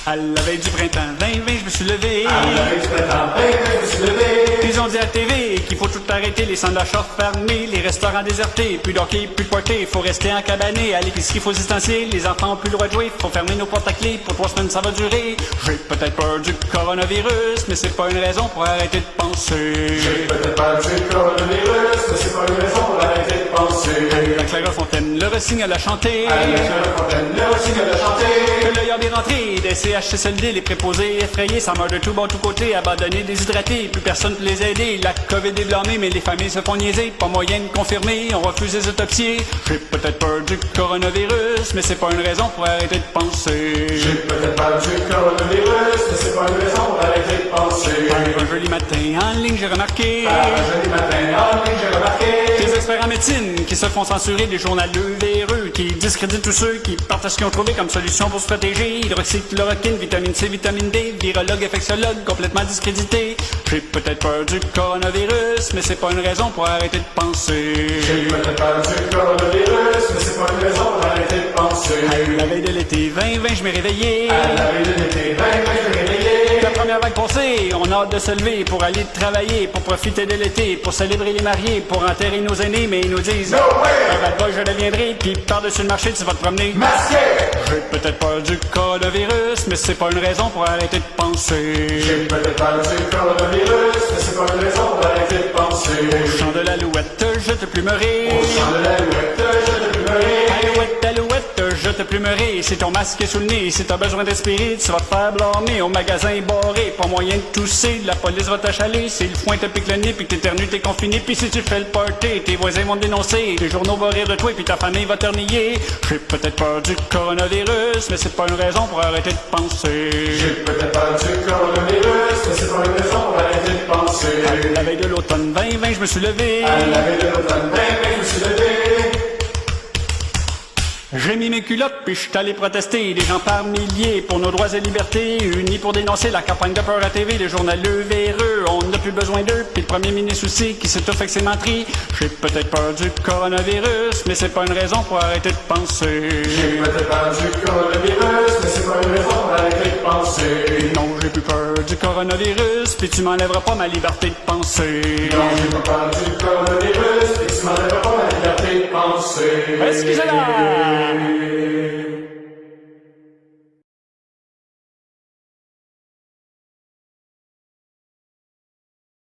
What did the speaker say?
À la veille du printemps 2020, je me suis levé. À la veille du printemps 2020, je me suis levé. Ils ont dit à la TV qu'il faut tout arrêter, les centres d'achat fermés, les restaurants désertés, plus d'hockey, plus de party, faut rester encabané, à l'épicerie faut se distancier, les enfants ont plus le droit de jouer, faut fermer nos portes à clés, pour 3 semaines ça va durer. J'ai peut-être peur du coronavirus, mais c'est pas une raison pour arrêter de penser. J'ai peut-être peur du coronavirus, mais c'est pas une raison pour arrêter de penser. La Clara Fontaine, le Rossignol a chanté. À la Clara Fontaine, le Rossignol a chanté. Que l'œil a bien rentré, des CHSLD, les préposés effrayés, ça meurt de tout bon, tout côté, abandonnés, déshydratés, plus personne pour les aider. La COVID est blâmée, mais les familles se font niaiser, pas moyen de confirmer, on refuse les autopsies. J'ai peut-être peur du coronavirus, mais c'est pas une raison pour arrêter de penser. J'ai peut-être peur du coronavirus, mais c'est pas une raison pour arrêter de penser. Un joli matin en ligne, j'ai remarqué. Un joli matin en ligne, j'ai remarqué. Des experts en médecine qui se font censurer, des journaleux véreux qui discréditent tous ceux qui partagent ce qu'ils ont trouvé comme solution pour se protéger. Hydroxychloroquine, vitamine C, vitamine D, virologue, infectiologue complètement discrédité. J'ai peut-être peur du coronavirus, mais c'est pas une raison pour arrêter de penser. J'ai peut-être peur du coronavirus, mais c'est pas une raison pour arrêter de penser. La veille de l'été 2020, je m'ai réveillé. À la veille de l'été 2020, je m'ai réveillé. La première vague passée, on a hâte de se lever pour aller travailler, pour profiter de l'été, pour célébrer les mariés, pour enterrer nos aînés, mais ils nous disent No way! un bad boy, je deviendrai, puis par-dessus le marché, tu vas te promener. Masqué! J'ai peut-être peur du coronavirus, mais c'est pas une raison pour arrêter de penser. J'ai peut-être peur du coronavirus, mais c'est pas une raison pour arrêter de penser. Chant de l'alouette, je te plumerai. Au chant de l'alouette, je te plumerai. Alouette, alouette, je te plumerai. Si ton masque est sous le nez, si t'as besoin d'espérer, tu vas te faire blâmer au magasin barré. Pas moyen de tousser, la police va t'achaler. Si le foin te pique le nez, puis que t'éternues, t'es confiné. Puis si tu fais le party, tes voisins vont te dénoncer. Les journaux vont rire de toi, puis ta famille va t'ennuyer. J'ai peut-être peur du coronavirus, mais c'est pas une raison pour arrêter de penser. J'ai peut-être peur du coronavirus, mais c'est pas une raison pour arrêter de penser. La veille de l'automne 2020, je me suis levé. À la veille de l'automne 2020, je me suis levé. J'ai mis mes culottes puis je suis allé protester, des gens par milliers pour nos droits et libertés, unis pour dénoncer la campagne de peur à TV, les journaleux véreux, on n'a plus besoin d'eux, puis le premier ministre aussi qui s'étouffe avec ses menteries. J'ai peut-être peur du coronavirus, mais c'est pas une raison pour arrêter de penser. J'ai peut-être peur du coronavirus, mais c'est pas une raison pour arrêter de penser. Non, j'ai plus peur du coronavirus, puis tu m'enlèveras pas ma liberté de penser. Non, j'ai pas peur du coronavirus, et tu m'enlèveras pas ma liberté de penser. Excusez-la!